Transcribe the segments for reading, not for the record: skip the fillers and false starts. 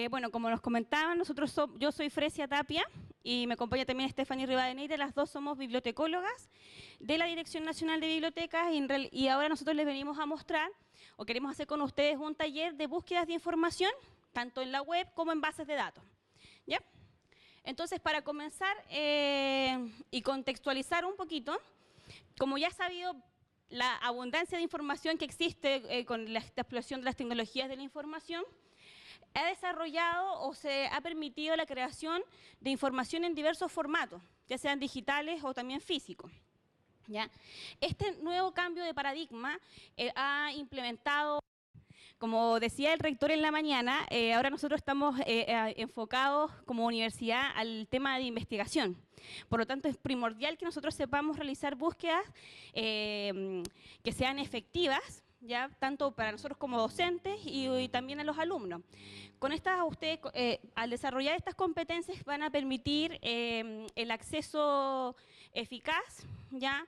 Bueno, como nos comentaban, yo soy Fresia Tapia y me acompaña también Stephanie Rivadeneira. Las dos somos bibliotecólogas de la Dirección Nacional de Bibliotecas y ahora nosotros les venimos a mostrar o queremos hacer con ustedes un taller de búsquedas de información, tanto en la web como en bases de datos. ¿Ya? Entonces, para comenzar y contextualizar un poquito, como ya es sabido, la abundancia de información que existe con la explosión de las tecnologías de la información, ha desarrollado o se ha permitido la creación de información en diversos formatos, ya sean digitales o también físicos. ¿Ya? Este nuevo cambio de paradigma ha implementado, como decía el rector en la mañana, ahora nosotros estamos enfocados como universidad al tema de investigación. Por lo tanto, es primordial que nosotros sepamos realizar búsquedas que sean efectivas, ya tanto para nosotros como docentes y también a los alumnos. Con estas, ustedes, al desarrollar estas competencias, van a permitir el acceso eficaz, ya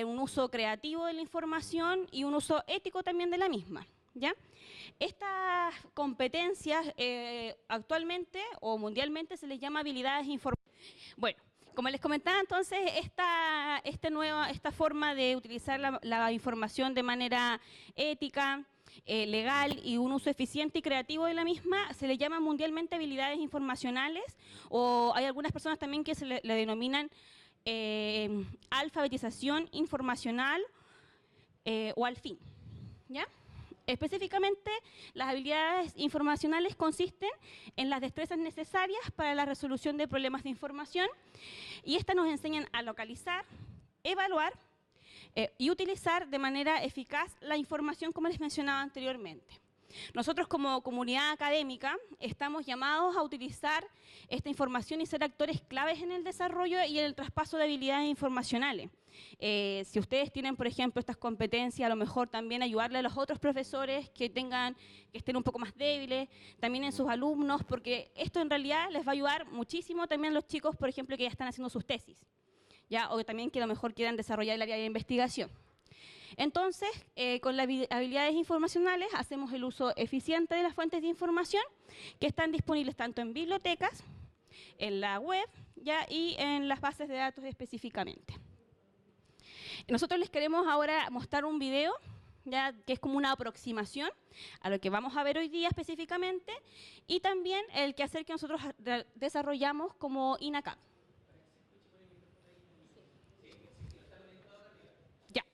un uso creativo de la información y un uso ético también de la misma. ¿Ya? Estas competencias actualmente o mundialmente se les llama habilidades informativas. Bueno, como les comentaba entonces, esta forma de utilizar la información de manera ética, legal y un uso eficiente y creativo de la misma se le llama mundialmente habilidades informacionales, o hay algunas personas también que le denominan alfabetización informacional o al fin. ¿Ya? Específicamente, las habilidades informacionales consisten en las destrezas necesarias para la resolución de problemas de información y estas nos enseñan a localizar, evaluar y utilizar de manera eficaz la información como les mencionaba anteriormente. Nosotros como comunidad académica estamos llamados a utilizar esta información y ser actores claves en el desarrollo y en el traspaso de habilidades informacionales. Si ustedes tienen, por ejemplo, estas competencias, a lo mejor también ayudarle a los otros profesores que estén un poco más débiles, también en sus alumnos, porque esto en realidad les va a ayudar muchísimo también a los chicos, por ejemplo, que ya están haciendo sus tesis, ¿ya? O también que a lo mejor quieran desarrollar el área de investigación. Entonces, con las habilidades informacionales hacemos el uso eficiente de las fuentes de información que están disponibles tanto en bibliotecas, en la web, ¿ya? Y en las bases de datos específicamente. Nosotros les queremos ahora mostrar un video, ya que es como una aproximación a lo que vamos a ver hoy día específicamente, y también el quehacer que nosotros desarrollamos como INACAP. Ya.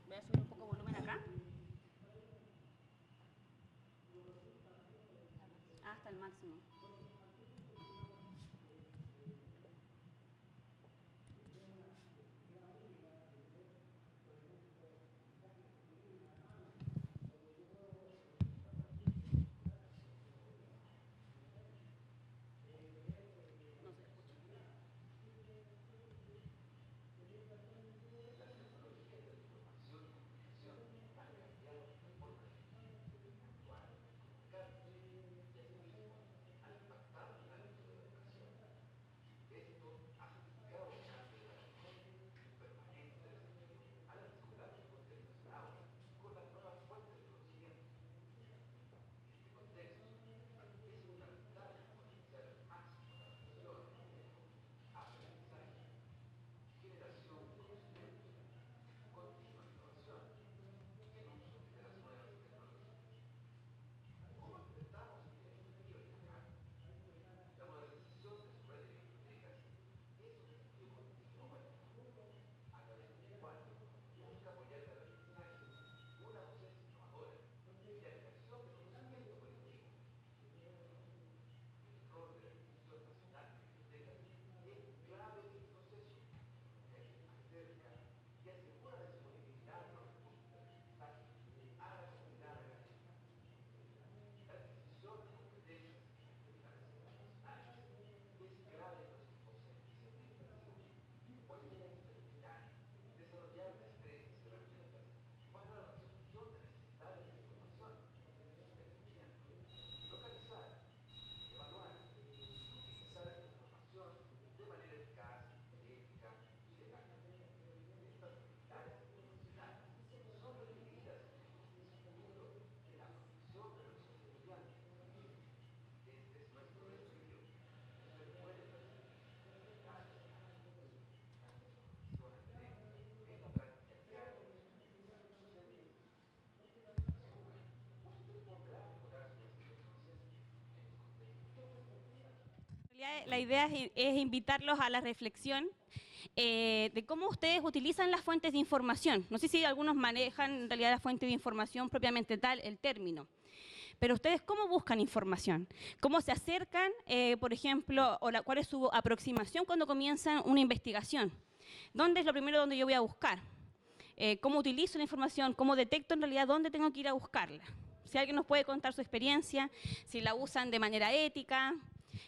Voy a subir un poco de volumen acá. Hasta el máximo. No se escucha. la idea es invitarlos a la reflexión de cómo ustedes utilizan las fuentes de información. No sé si algunos manejan en realidad la fuente de información propiamente tal, el término. Pero ustedes, ¿cómo buscan información? ¿Cómo se acercan, por ejemplo, cuál es su aproximación cuando comienzan una investigación? ¿Dónde es lo primero donde yo voy a buscar? ¿Cómo utilizo la información? ¿Cómo detecto en realidad dónde tengo que ir a buscarla? Si alguien nos puede contar su experiencia, si la usan de manera ética,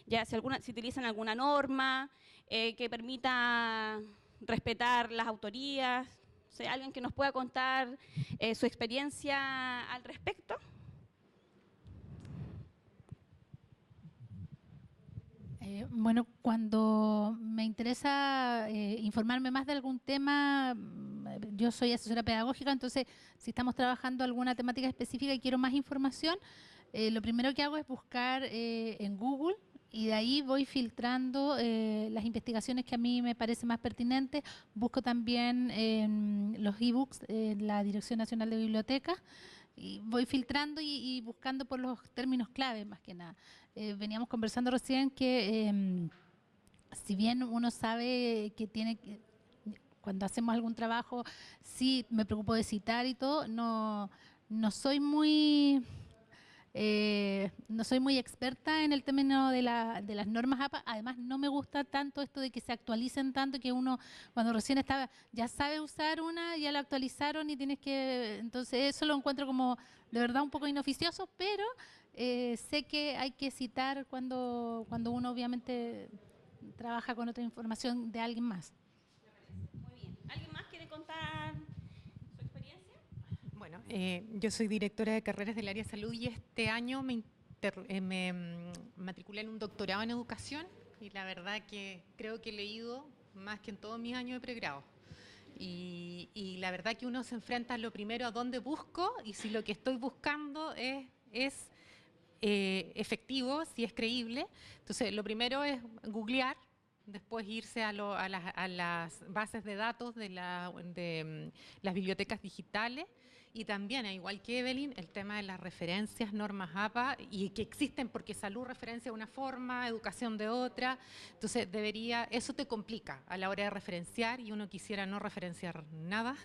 ya si utilizan alguna norma que permita respetar las autorías, o sea, alguien que nos pueda contar su experiencia al respecto. Bueno, cuando me interesa informarme más de algún tema, yo soy asesora pedagógica, entonces si estamos trabajando alguna temática específica y quiero más información, lo primero que hago es buscar en Google y de ahí voy filtrando las investigaciones que a mí me parecen más pertinentes. Busco también en los ebooks en la Dirección Nacional de Bibliotecas y voy filtrando y buscando por los términos clave más que nada. Veníamos conversando recién que si bien uno sabe que tiene que, cuando hacemos algún trabajo, sí me preocupo de citar y todo, no soy muy no soy muy experta en el término de las normas APA. Además, no me gusta tanto esto de que se actualicen tanto, que uno cuando recién estaba, ya sabe usar una, ya la actualizaron y tienes que... Entonces, eso lo encuentro como de verdad un poco inoficioso, pero sé que hay que citar cuando uno obviamente trabaja con otra información de alguien más. Muy bien. ¿Alguien más quiere contar su experiencia? Bueno, yo soy directora de carreras del área de salud y este año me matriculé en un doctorado en educación y la verdad que creo que he leído más que en todos mis años de pregrado. Y la verdad que uno se enfrenta lo primero a dónde busco y si lo que estoy buscando es efectivo, si es creíble. Entonces, lo primero es googlear, después irse a las bases de datos de las bibliotecas digitales y también, igual que Evelyn, el tema de las referencias, normas APA, y que existen porque salud referencia de una forma, educación de otra. Entonces, eso te complica a la hora de referenciar y uno quisiera no referenciar nada,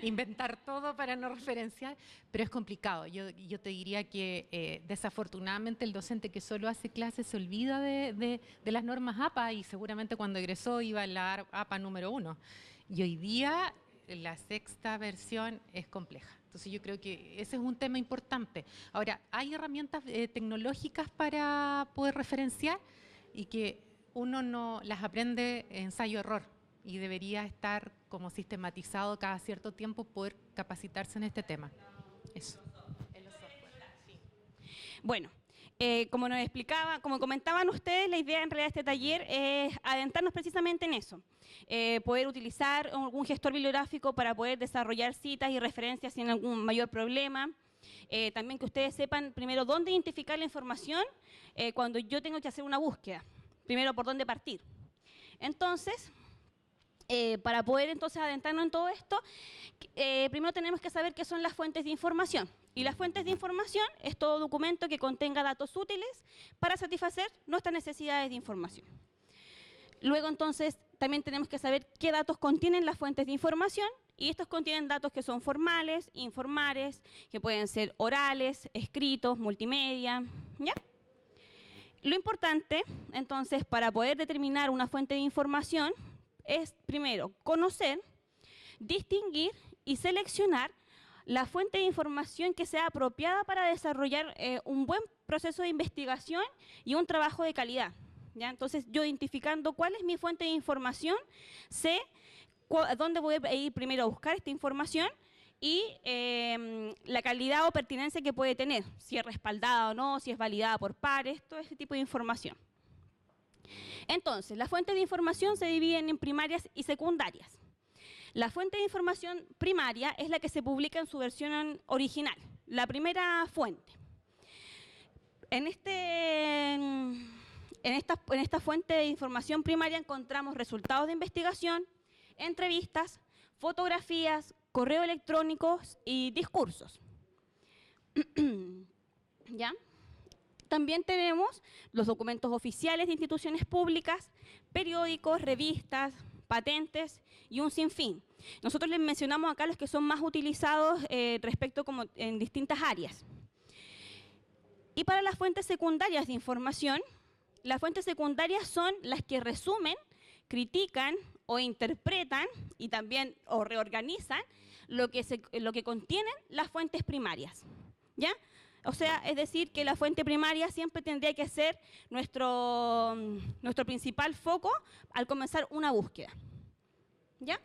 inventar todo para no referenciar, pero es complicado. Yo te diría que desafortunadamente el docente que solo hace clases se olvida de las normas APA y seguramente cuando egresó iba en la APA número 1. Y hoy día la sexta versión es compleja. Entonces yo creo que ese es un tema importante. Ahora, hay herramientas tecnológicas para poder referenciar y que uno no las aprende ensayo-error y debería estar como sistematizado cada cierto tiempo poder capacitarse en este tema. Eso. En los software, sí. Bueno, como nos explicaba, como comentaban ustedes, la idea en realidad de este taller es adentrarnos precisamente en eso. Poder utilizar algún gestor bibliográfico para poder desarrollar citas y referencias sin algún mayor problema. También que ustedes sepan primero dónde identificar la información cuando yo tengo que hacer una búsqueda. Primero, por dónde partir. Entonces, para poder entonces adentrarnos en todo esto, primero tenemos que saber qué son las fuentes de información. Y las fuentes de información es todo documento que contenga datos útiles para satisfacer nuestras necesidades de información. Luego entonces también tenemos que saber qué datos contienen las fuentes de información y estos contienen datos que son formales, informales, que pueden ser orales, escritos, multimedia, ¿ya? Lo importante entonces para poder determinar una fuente de información es primero conocer, distinguir y seleccionar la fuente de información que sea apropiada para desarrollar un buen proceso de investigación y un trabajo de calidad. ¿Ya? Entonces, yo identificando cuál es mi fuente de información, sé dónde voy a ir primero a buscar esta información y la calidad o pertinencia que puede tener, si es respaldada o no, si es validada por pares, todo ese tipo de información. Entonces, las fuentes de información se dividen en primarias y secundarias. La fuente de información primaria es la que se publica en su versión original, la primera fuente. En esta fuente de información primaria encontramos resultados de investigación, entrevistas, fotografías, correos electrónicos y discursos. ¿Ya? también tenemos los documentos oficiales de instituciones públicas, periódicos, revistas, patentes y un sinfín. Nosotros les mencionamos acá los que son más utilizados respecto como en distintas áreas. Y para las fuentes secundarias de información, las fuentes secundarias son las que resumen, critican o interpretan y también o reorganizan lo que contienen las fuentes primarias, ¿ya? O sea, es decir, que la fuente primaria siempre tendría que ser nuestro principal foco al comenzar una búsqueda, ¿ya?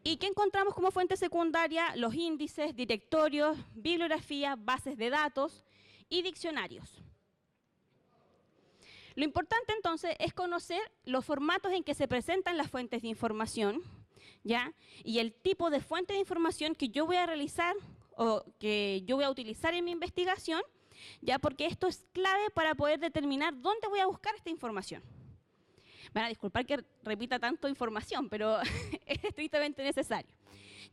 ¿Y qué encontramos como fuente secundaria? Los índices, directorios, bibliografías, bases de datos y diccionarios. Lo importante entonces es conocer los formatos en que se presentan las fuentes de información, ¿ya? Y el tipo de fuente de información que yo voy a realizar o que yo voy a utilizar en mi investigación, ya, porque esto es clave para poder determinar dónde voy a buscar esta información. Me van a disculpar que repita tanto información, pero es estrictamente necesario,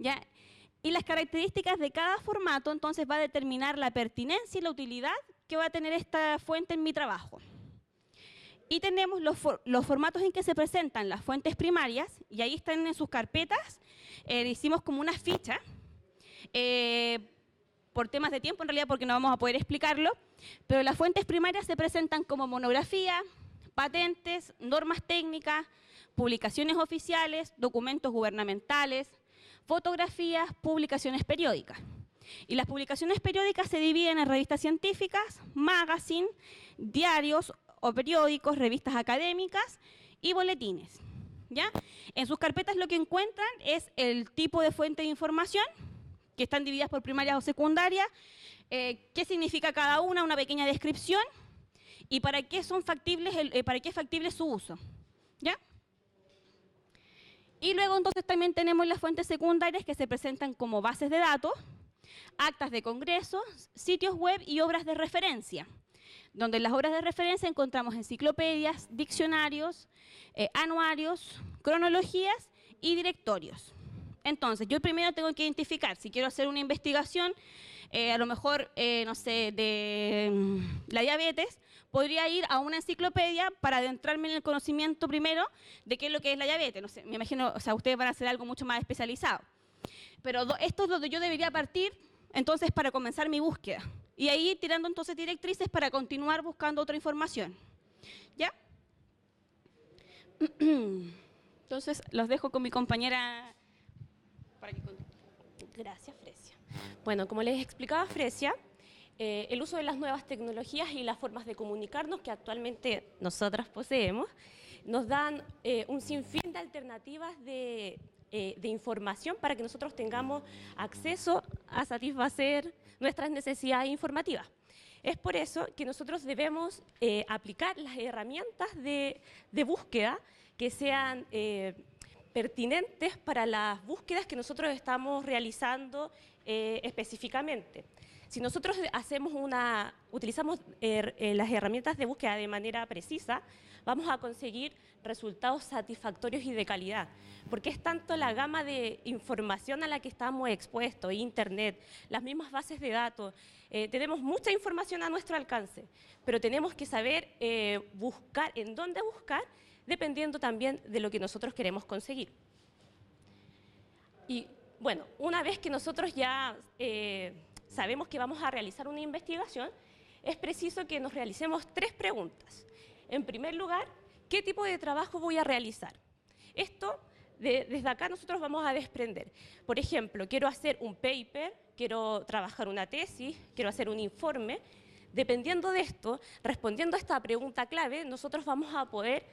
¿ya? Y las características de cada formato entonces va a determinar la pertinencia y la utilidad que va a tener esta fuente en mi trabajo. Y tenemos los formatos en que se presentan las fuentes primarias, y ahí están en sus carpetas. Hicimos como una ficha, por temas de tiempo en realidad, porque no vamos a poder explicarlo, pero las fuentes primarias se presentan como monografía, patentes, normas técnicas, publicaciones oficiales, documentos gubernamentales, fotografías, publicaciones periódicas. Y las publicaciones periódicas se dividen en revistas científicas, magazine, diarios o periódicos, revistas académicas y boletines, ¿ya? En sus carpetas lo que encuentran es el tipo de fuente de información, que están divididas por primarias o secundarias, qué significa cada una pequeña descripción y para qué son factibles, para qué es factible su uso, ¿ya? Y luego entonces también tenemos las fuentes secundarias que se presentan como bases de datos, actas de congresos, sitios web y obras de referencia, donde en las obras de referencia encontramos enciclopedias, diccionarios, anuarios, cronologías y directorios. Entonces, yo primero tengo que identificar, si quiero hacer una investigación, a lo mejor, no sé, de la diabetes, podría ir a una enciclopedia para adentrarme en el conocimiento primero de qué es lo que es la diabetes. No sé, me imagino, o sea, ustedes van a hacer algo mucho más especializado. Pero esto es donde yo debería partir, entonces, para comenzar mi búsqueda. Y ahí tirando entonces directrices para continuar buscando otra información. ¿Ya? Entonces, los dejo con mi compañera para que continúe. Gracias, Fresia. Bueno, como les explicaba Fresia, el uso de las nuevas tecnologías y las formas de comunicarnos que actualmente nosotras poseemos nos dan un sinfín de alternativas de información para que nosotros tengamos acceso a satisfacer nuestras necesidades informativas. Es por eso que nosotros debemos aplicar las herramientas de búsqueda que sean pertinentes para las búsquedas que nosotros estamos realizando específicamente. Si nosotros utilizamos las herramientas de búsqueda de manera precisa, vamos a conseguir resultados satisfactorios y de calidad, porque es tanto la gama de información a la que estamos expuestos, Internet, las mismas bases de datos, tenemos mucha información a nuestro alcance, pero tenemos que saber buscar, en dónde buscar, dependiendo también de lo que nosotros queremos conseguir. Y bueno, una vez que nosotros ya sabemos que vamos a realizar una investigación, es preciso que nos realicemos 3 preguntas. En primer lugar, ¿qué tipo de trabajo voy a realizar? Esto, desde acá nosotros vamos a desprender. Por ejemplo, quiero hacer un paper, quiero trabajar una tesis, quiero hacer un informe. Dependiendo de esto, respondiendo a esta pregunta clave, nosotros vamos a poder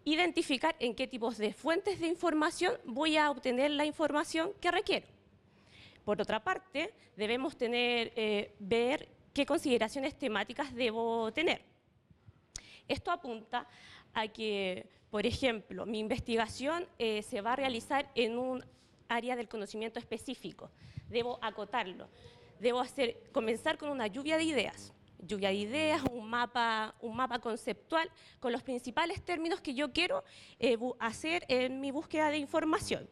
identificar en qué tipos de fuentes de información voy a obtener la información que requiero. Por otra parte, debemos ver qué consideraciones temáticas debo tener. Esto apunta a que, por ejemplo, mi investigación se va a realizar en un área del conocimiento específico. Debo acotarlo. Debo comenzar con una lluvia de ideas. Un mapa conceptual con los principales términos que yo quiero hacer en mi búsqueda de información.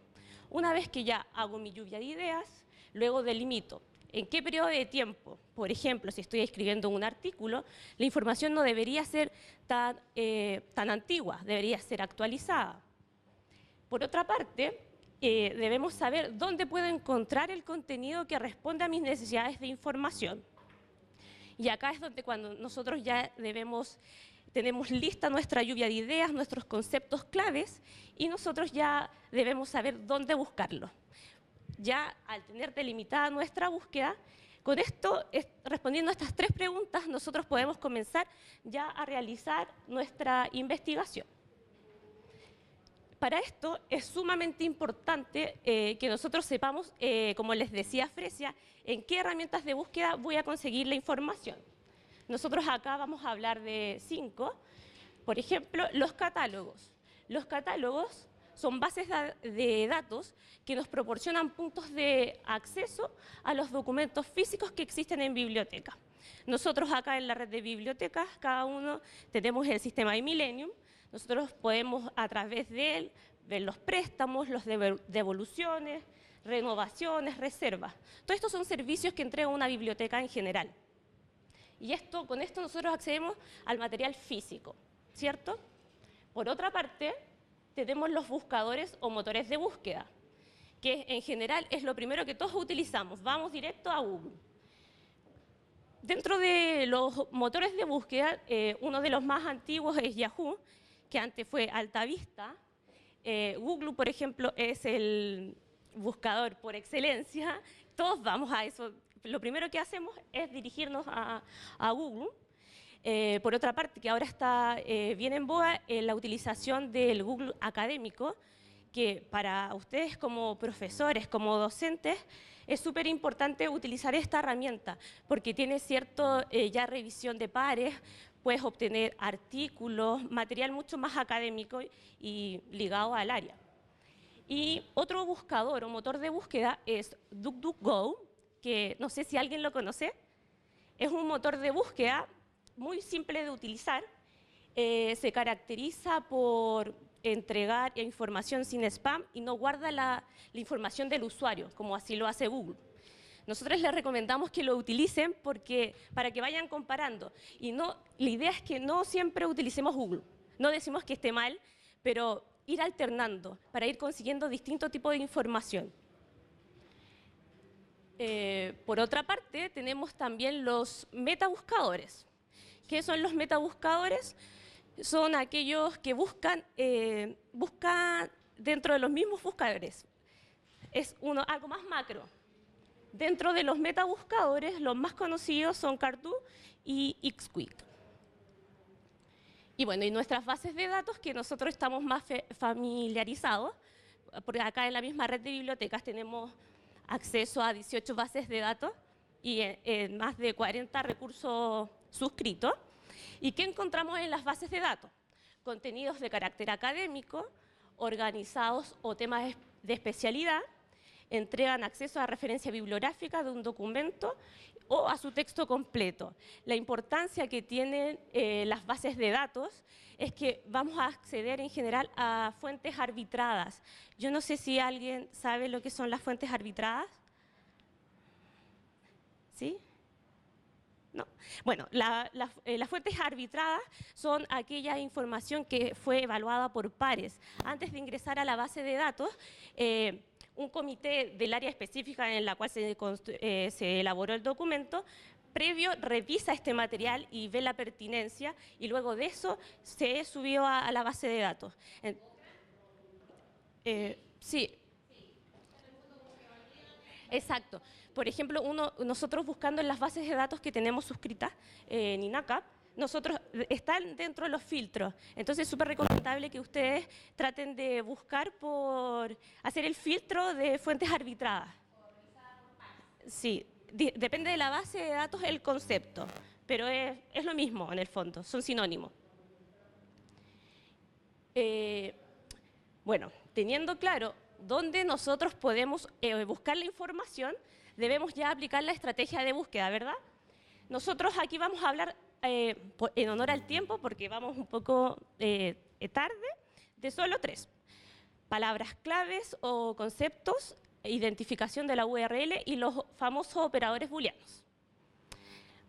Una vez que ya hago mi lluvia de ideas, luego delimito ¿En qué periodo de tiempo? Por ejemplo, si estoy escribiendo un artículo, la información no debería ser tan antigua, debería ser actualizada. Por otra parte, debemos saber dónde puedo encontrar el contenido que responde a mis necesidades de información. Y acá es donde cuando nosotros ya tenemos lista nuestra lluvia de ideas, nuestros conceptos claves, y nosotros ya debemos saber dónde buscarlos. Ya al tener delimitada nuestra búsqueda, con esto, respondiendo a estas 3 preguntas, nosotros podemos comenzar ya a realizar nuestra investigación. Para esto es sumamente importante que nosotros sepamos, como les decía Fresia, en qué herramientas de búsqueda voy a conseguir la información. Nosotros acá vamos a hablar de 5. Por ejemplo, los catálogos. Los catálogos son bases de datos que nos proporcionan puntos de acceso a los documentos físicos que existen en biblioteca. Nosotros acá en la red de bibliotecas, cada uno tenemos el sistema iMillennium. Nosotros podemos a través de él ver los préstamos, las devoluciones, renovaciones, reservas. Todos estos son servicios que entrega una biblioteca en general. Y con esto nosotros accedemos al material físico, ¿cierto? Por otra parte, tenemos los buscadores o motores de búsqueda, que en general es lo primero que todos utilizamos. Vamos directo a Google. Dentro de los motores de búsqueda, uno de los más antiguos es Yahoo, que antes fue Altavista. Google, por ejemplo, es el buscador por excelencia. Todos vamos a eso. Lo primero que hacemos es dirigirnos a Google. Por otra parte, que ahora está bien en boga la utilización del Google académico, que para ustedes como profesores, como docentes, es súper importante utilizar esta herramienta, porque tiene cierta ya revisión de pares, puedes obtener artículos, material mucho más académico y ligado al área. Y otro buscador o motor de búsqueda es DuckDuckGo, que no sé si alguien lo conoce. Es un motor de búsqueda muy simple de utilizar, se caracteriza por entregar información sin spam y no guarda la información del usuario, como así lo hace Google. Nosotros les recomendamos que lo utilicen para que vayan comparando. Y la idea es que no siempre utilicemos Google. No decimos que esté mal, pero ir alternando para ir consiguiendo distintos tipos de información. Por otra parte, tenemos también los metabuscadores. ¿Qué son los metabuscadores? Son aquellos que buscan dentro de los mismos buscadores. Es algo más macro. Dentro de los metabuscadores, los más conocidos son Carto y Xquick. Y bueno, y nuestras bases de datos, que nosotros estamos más familiarizados, porque acá en la misma red de bibliotecas tenemos acceso a 18 bases de datos y en más de 40 recursos suscritos. ¿Y qué encontramos en las bases de datos? Contenidos de carácter académico, organizados o temas de especialidad, entregan acceso a referencia bibliográfica de un documento o a su texto completo. La importancia que tienen las bases de datos es que vamos a acceder en general a fuentes arbitradas. Yo no sé si alguien sabe lo que son las fuentes arbitradas. ¿Sí? ¿No? Bueno, las fuentes arbitradas son aquella información que fue evaluada por pares. Antes de ingresar a la base de datos, un comité del área específica en la cual se elaboró el documento, previo revisa este material y ve la pertinencia, y luego de eso se subió a la base de datos. Sí. Exacto. Por ejemplo, nosotros buscando en las bases de datos que tenemos suscritas en INACAP, están dentro de los filtros. Entonces es súper recomendable que ustedes traten de buscar por hacer el filtro de fuentes arbitradas. Sí, depende de la base de datos el concepto, pero es lo mismo en el fondo, son sinónimos. Bueno, teniendo claro dónde nosotros podemos buscar la información, debemos ya aplicar la estrategia de búsqueda, ¿verdad? Nosotros aquí vamos a hablar, en honor al tiempo, porque vamos un poco tarde, de solo 3. Palabras claves o conceptos identificación de la URL y los famosos operadores booleanos.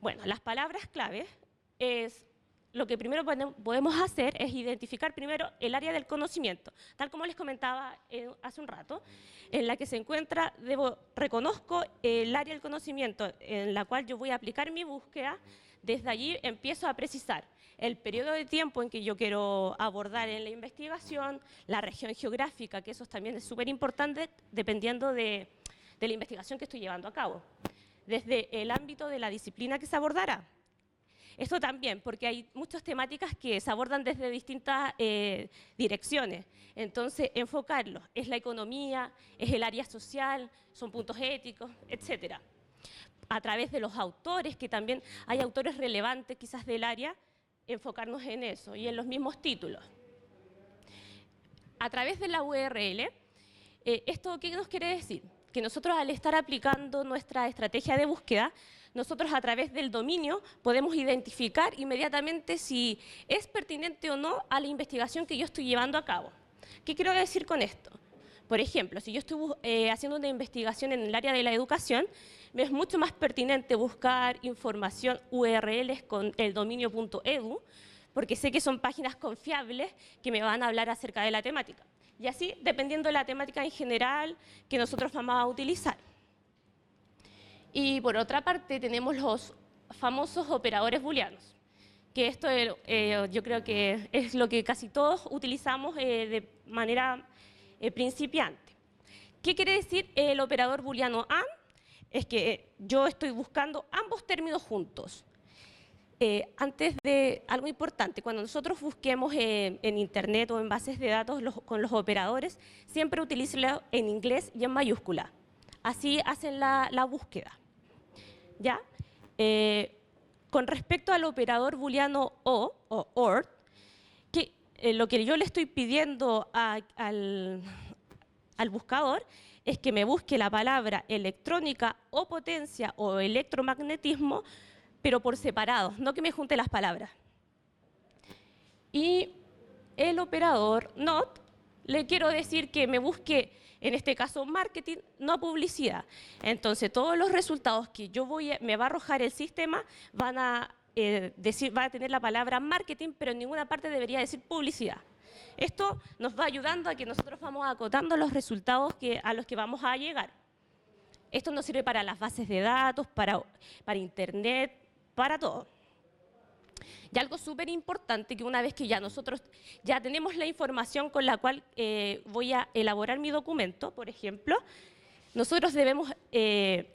Bueno, las palabras clave es lo que primero podemos hacer es identificar primero el área del conocimiento, tal como les comentaba hace un rato, en la que se encuentra, reconozco el área del conocimiento en la cual yo voy a aplicar mi búsqueda. Desde allí empiezo a precisar el periodo de tiempo en que yo quiero abordar en la investigación, la región geográfica, que eso también es súper importante dependiendo de la investigación que estoy llevando a cabo, desde el ámbito de la disciplina que se abordará. Esto también, porque hay muchas temáticas que se abordan desde distintas direcciones. Entonces, enfocarlos. Es la economía, es el área social, son puntos éticos, etcétera. A través de los autores, que también hay autores relevantes quizás del área, enfocarnos en eso y en los mismos títulos. A través de la URL, ¿esto qué nos quiere decir? Que nosotros al estar aplicando nuestra estrategia de búsqueda, nosotros a través del dominio podemos identificar inmediatamente si es pertinente o no a la investigación que yo estoy llevando a cabo. ¿Qué quiero decir con esto? Por ejemplo, si yo estoy haciendo una investigación en el área de la educación, me es mucho más pertinente buscar información URLs con el dominio .edu, porque sé que son páginas confiables que me van a hablar acerca de la temática. Y así, dependiendo de la temática en general que nosotros vamos a utilizar. Y por otra parte, tenemos los famosos operadores booleanos, que esto yo creo que es lo que casi todos utilizamos de manera principiante. ¿Qué quiere decir el operador booleano AND? Es que yo estoy buscando ambos términos juntos. Antes de algo importante, cuando nosotros busquemos en Internet o en bases de datos con los operadores, siempre utilícenlo en inglés y en mayúscula. Así hacen la búsqueda. ¿Ya? Con respecto al operador booleano o OR, lo que yo le estoy pidiendo al buscador es que me busque la palabra electrónica o potencia o electromagnetismo, pero por separado, no que me junte las palabras. Y el operador NOT, le quiero decir que me busque, en este caso, marketing, no publicidad. Entonces, todos los resultados que me va a arrojar el sistema van a tener la palabra marketing, pero en ninguna parte debería decir publicidad. Esto nos va ayudando a que nosotros vamos acotando los resultados a los que vamos a llegar. Esto nos sirve para las bases de datos, para Internet, para todo. Y algo súper importante, que una vez que nosotros ya tenemos la información con la cual voy a elaborar mi documento, por ejemplo, nosotros debemos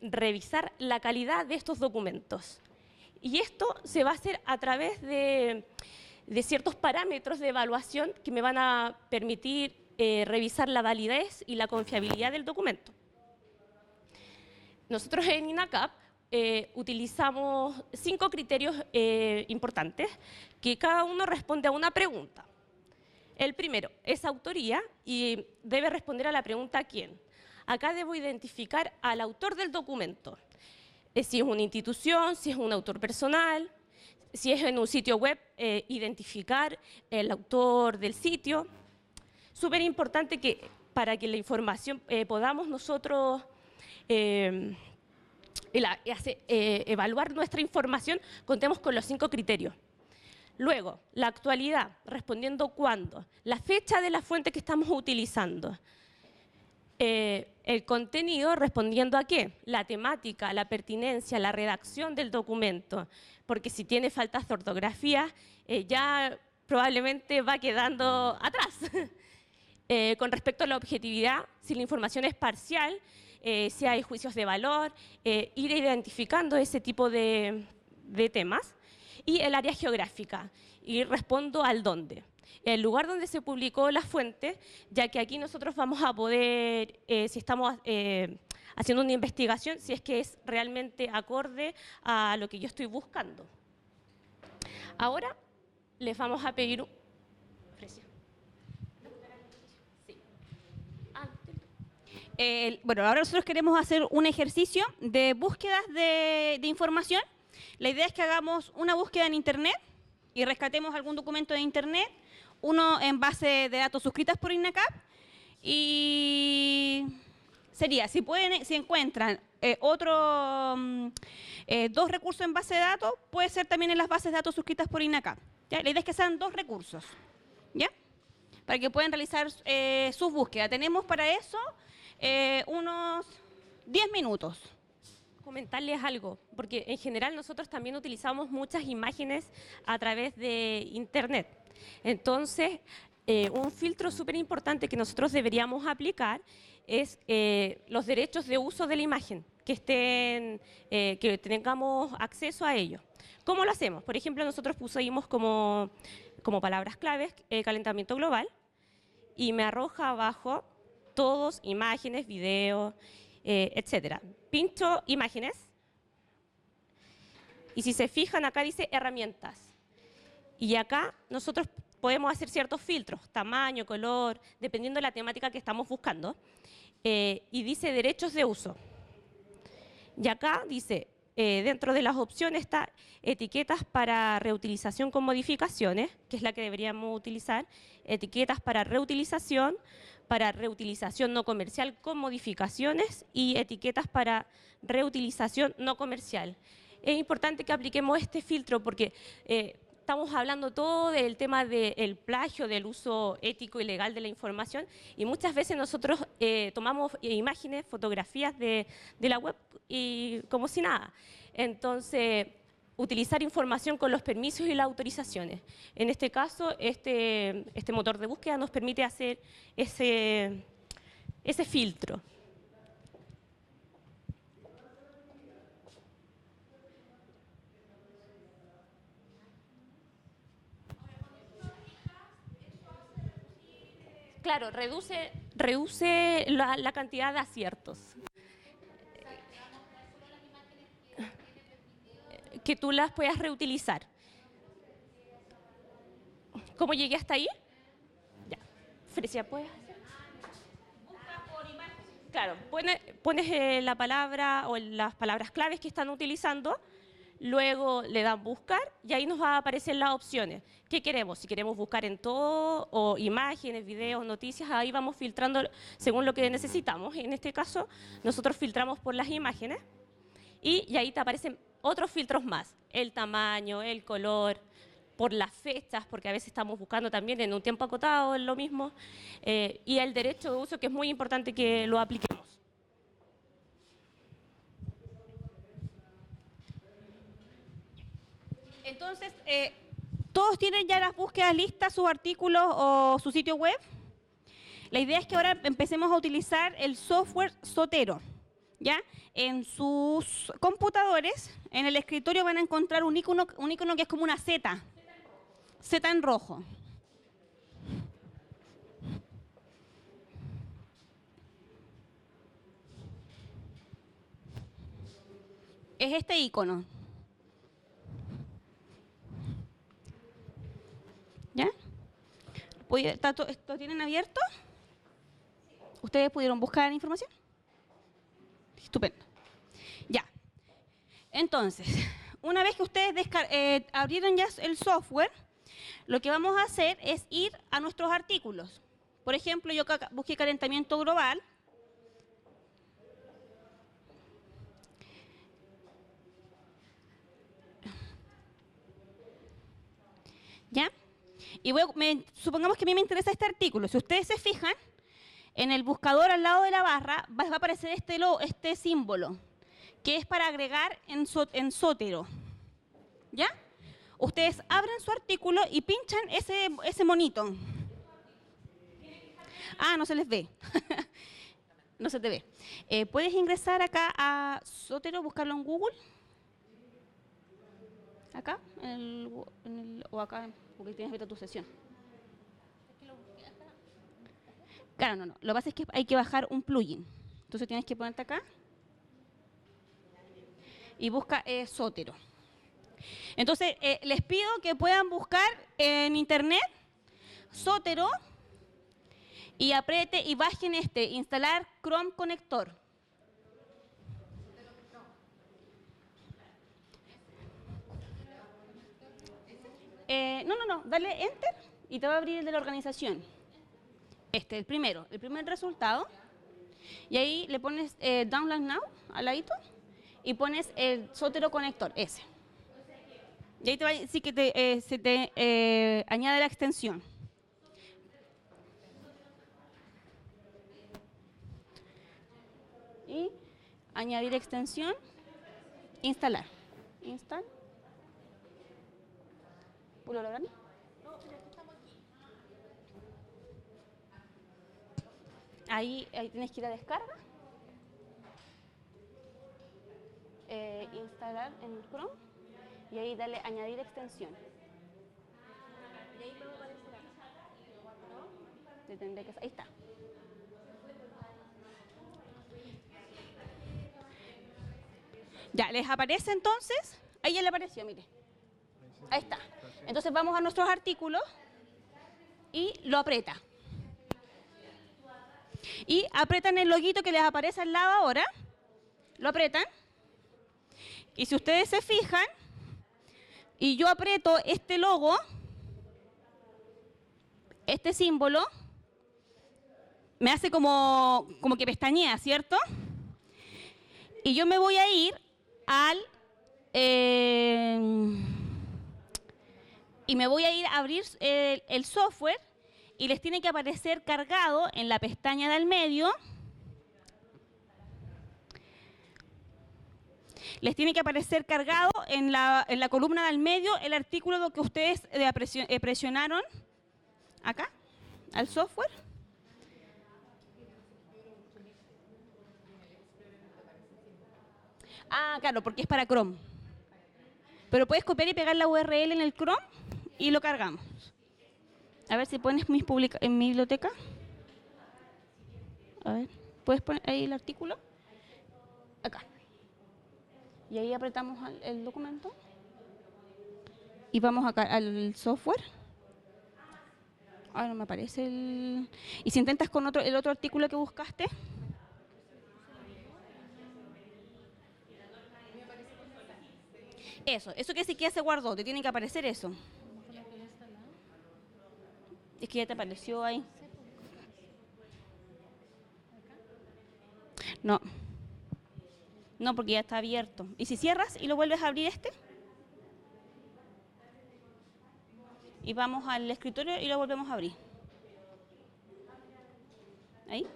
revisar la calidad de estos documentos. Y esto se va a hacer a través de ciertos parámetros de evaluación que me van a permitir revisar la validez y la confiabilidad del documento. Nosotros en INACAP utilizamos 5 criterios importantes, que cada uno responde a una pregunta. El primero es autoría y debe responder a la pregunta ¿quién? Acá debo identificar al autor del documento, si es una institución, si es un autor personal, si es en un sitio web, identificar el autor del sitio. Súper importante que para que la información podamos nosotros evaluar nuestra información, contemos con los 5 criterios. Luego, la actualidad, respondiendo cuándo, la fecha de la fuente que estamos utilizando. El contenido, respondiendo a qué, la temática, la pertinencia, la redacción del documento, porque si tiene faltas de ortografía, ya probablemente va quedando atrás. Con respecto a la objetividad, si la información es parcial, si hay juicios de valor, ir identificando ese tipo de temas. Y el área geográfica, y respondo al dónde. El lugar donde se publicó la fuente, ya que aquí nosotros vamos a poder, si estamos haciendo una investigación, si es que es realmente acorde a lo que yo estoy buscando. Ahora les vamos a pedir bueno, ahora nosotros queremos hacer un ejercicio de búsquedas de información. La idea es que hagamos una búsqueda en Internet y rescatemos algún documento de Internet, uno en base de datos suscritas por INACAP y sería, si encuentran dos recursos en base de datos, puede ser también en las bases de datos suscritas por INACAP. ¿Ya? La idea es que sean 2 recursos, ¿ya? Para que puedan realizar sus búsquedas. Tenemos para eso unos 10 minutos. Comentarles algo, porque en general nosotros también utilizamos muchas imágenes a través de Internet. Entonces, un filtro súper importante que nosotros deberíamos aplicar es los derechos de uso de la imagen, que tengamos acceso a ellos. ¿Cómo lo hacemos? Por ejemplo, nosotros pusimos como palabras claves calentamiento global y me arroja abajo todos, imágenes, videos, etcétera. Pincho imágenes y si se fijan acá dice herramientas y acá nosotros podemos hacer ciertos filtros, tamaño, color, dependiendo de la temática que estamos buscando, y dice derechos de uso y acá dice dentro de las opciones está etiquetas para reutilización con modificaciones, que es la que deberíamos utilizar, etiquetas para reutilización no comercial con modificaciones y etiquetas para reutilización no comercial. Es importante que apliquemos este filtro porque estamos hablando todo del tema del plagio, del uso ético y legal de la información y muchas veces nosotros tomamos imágenes, fotografías de la web y como si nada. Entonces, utilizar información con los permisos y las autorizaciones. En este caso, este motor de búsqueda nos permite hacer ese filtro. Claro, reduce la cantidad de aciertos. Que tú las puedas reutilizar. ¿Cómo llegué hasta ahí? Ya. Frecia, ¿puedes hacer? Claro, pones la palabra o las palabras claves que están utilizando, luego le dan buscar y ahí nos va a aparecer las opciones. ¿Qué queremos? Si queremos buscar en todo, o imágenes, videos, noticias, ahí vamos filtrando según lo que necesitamos. En este caso, nosotros filtramos por las imágenes y ahí te aparecen otros filtros más, el tamaño, el color, por las fechas, porque a veces estamos buscando también en un tiempo acotado, es lo mismo, y el derecho de uso, que es muy importante que lo apliquemos. Entonces, ¿todos tienen ya las búsquedas listas, sus artículos o su sitio web? La idea es que ahora empecemos a utilizar el software Zotero. ¿Ya? En sus computadores, en el escritorio van a encontrar un icono que es como una Z en rojo. Es este icono. ¿Ya? ¿Esto tienen abierto? ¿Ustedes pudieron buscar información? Estupendo. Ya. Entonces, una vez que ustedes abrieron ya el software, lo que vamos a hacer es ir a nuestros artículos. Por ejemplo, yo busqué calentamiento global. ¿Ya? Y supongamos que a mí me interesa este artículo. Si ustedes se fijan, en el buscador al lado de la barra va a aparecer este símbolo, que es para agregar en Zotero. ¿Ya? Ustedes abren su artículo y pinchan ese monito. Ah, no se les ve. No se te ve. ¿Puedes ingresar acá a Zotero, buscarlo en Google? Acá, o acá, porque tienes abierta tu sesión. Claro, no. Lo que pasa es que hay que bajar un plugin. Entonces tienes que ponerte acá y busca Zotero. Entonces, les pido que puedan buscar en internet Zotero y apriete y bajen instalar Chrome Conector. No, dale Enter y te va a abrir el de la organización. El primer resultado. Y ahí le pones Download Now, al ladito, y pones el Zotero conector, ese. Y ahí te va, sí que se te añade la extensión. Y añadir extensión, instalar. Install. ¿Puedo lograr? Ahí tienes que ir a descarga. Instalar en el Chrome. Y ahí dale añadir extensión. Y ahí me va a aparecer acá. Ahí está. Ya, ¿les aparece entonces? Ahí ya le apareció, mire. Ahí está. Entonces vamos a nuestros artículos y lo aprieta. Y apretan el loguito que les aparece al lado ahora. Lo apretan. Y si ustedes se fijan, y yo aprieto este logo, este símbolo, me hace como que pestañea, ¿cierto? Y yo me voy a ir y me voy a ir a abrir el software y les tiene que aparecer cargado en la pestaña del medio. Les tiene que aparecer cargado en la columna del medio el artículo que ustedes presionaron acá, al software. Ah, claro, porque es para Chrome. Pero puedes copiar y pegar la URL en el Chrome y lo cargamos. A ver si pones en mi biblioteca. A ver, ¿puedes poner ahí el artículo? Acá. Y ahí apretamos el documento. Y vamos acá al software. Ahora no me aparece el... Y si intentas con el otro artículo que buscaste. Eso que sí que ya se guardó, te tiene que aparecer eso. Es que ya te apareció ahí. No. No, porque ya está abierto. ¿Y si cierras y lo vuelves a abrir este? Y vamos al escritorio y lo volvemos a abrir. Ahí.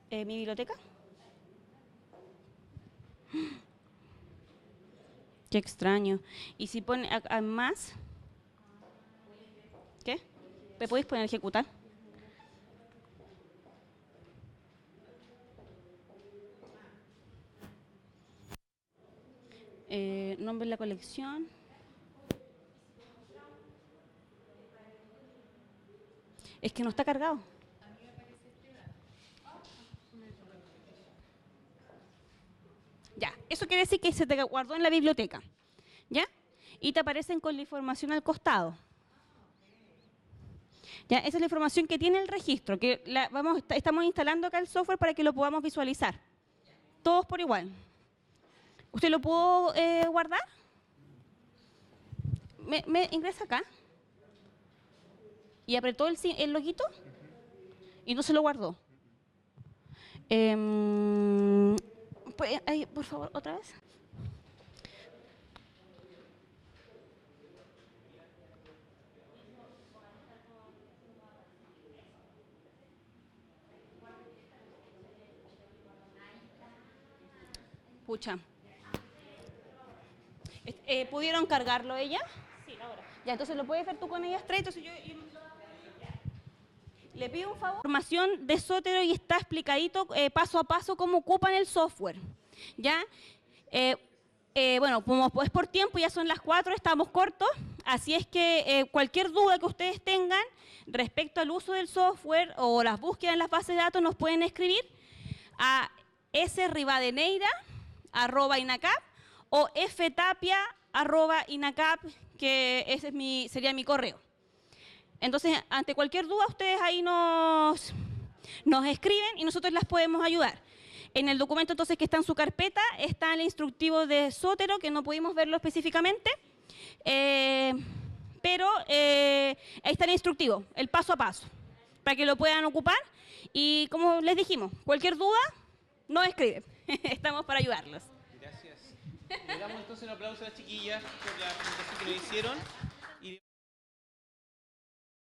Mi biblioteca. Qué extraño. Y si pone más, ¿qué? ¿Me podéis poner ejecutar? Nombre de la colección. Es que no está cargado. Ya, eso quiere decir que se te guardó en la biblioteca, ¿ya? Y te aparecen con la información al costado. Ya, esa es la información que tiene el registro, que estamos instalando acá el software para que lo podamos visualizar. Todos por igual. ¿Usted lo pudo guardar? Me ingresa acá. Y apretó el loguito y no se lo guardó. Ahí, por favor, otra vez. Pucha. ¿Pudieron cargarlo ella? Sí, ahora. Ya, entonces lo puedes ver tú con ella straight. Entonces le pido un favor. Información de Zotero y está explicadito paso a paso cómo ocupan el software. ¿Ya? Bueno, como es por tiempo, ya son las 4, estamos cortos. Así es que cualquier duda que ustedes tengan respecto al uso del software o las búsquedas en las bases de datos nos pueden escribir a srivadeneira@inacap o ftapia@inacap, que ese sería mi correo. Entonces, ante cualquier duda, ustedes ahí nos escriben y nosotros las podemos ayudar. En el documento, entonces, que está en su carpeta, está el instructivo de Zotero, que no pudimos verlo específicamente, pero en Ahí está el instructivo, el paso a paso, para que lo puedan ocupar. Y como les dijimos, cualquier duda, nos escriben. Estamos para ayudarlos. Gracias. Le damos entonces un aplauso a las chiquillas por la presentación que nos hicieron.